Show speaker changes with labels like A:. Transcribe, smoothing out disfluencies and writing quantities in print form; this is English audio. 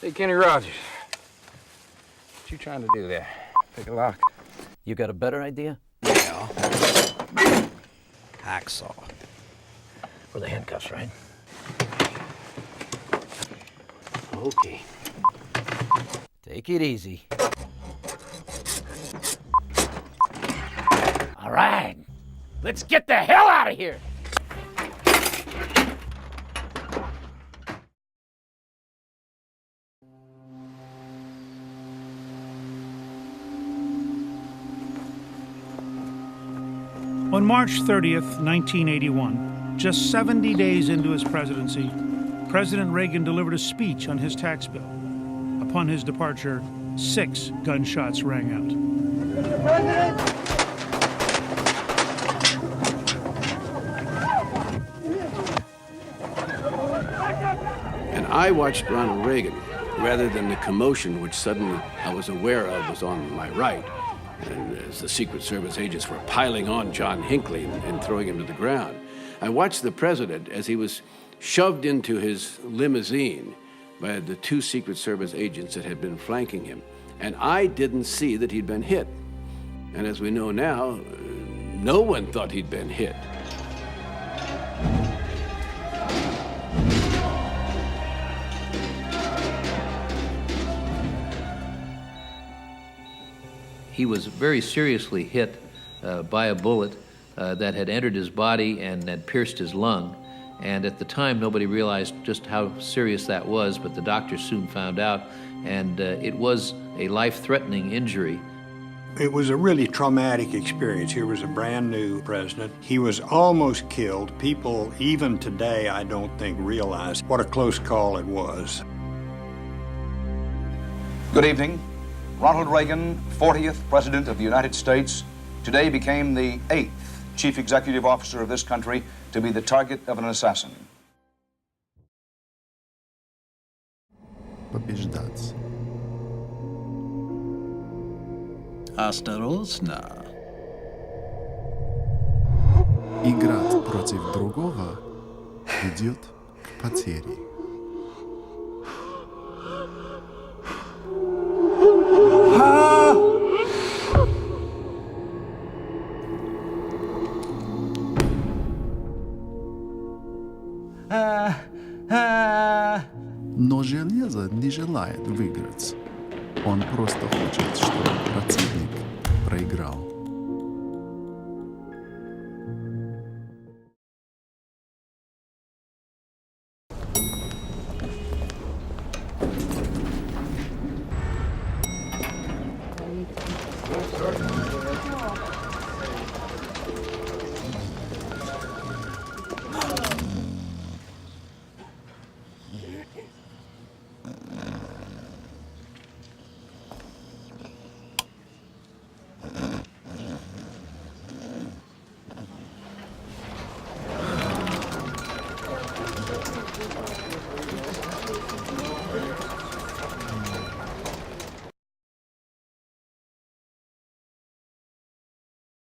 A: Hey, Kenny Rogers. What you trying to do there? Pick a lock?
B: You got a better idea?
A: Yeah.
B: Hacksaw. For the handcuffs, right? Okay. Take it easy. All right. Let's get the hell out of here.
C: On March 30th, 1981, just 70 days into his presidency, President Reagan delivered a speech on his tax bill. Upon his departure, 6 gunshots rang out.
D: Mr. President!
E: And I watched Ronald Reagan, rather than the commotion which suddenly I was aware of was on my right. And as the Secret Service agents were piling on John Hinckley and throwing him to the ground, I watched the president as he was shoved into his limousine by the 2 Secret Service agents that had been flanking him. And I didn't see that he'd been hit. And as we know now, no one thought he'd been hit.
F: He was very seriously hit by a bullet that had entered his body and had pierced his lung. And at the time, nobody realized just how serious that was, but the doctors soon found out, and it was a life-threatening injury.
G: It was a really traumatic experience. Here was a brand new president. He was almost killed. People, even today, I don't think realize what a close call it was.
H: Good evening. Ronald Reagan, 40th President of the United States, today became the 8th Chief Executive Officer of this country to be the target of an assassin.
I: Побеждать.
J: Осторожно.
I: Играть против другого ведет к потере. Но железо не желает выиграть. Он просто хочет, чтобы противник проиграл.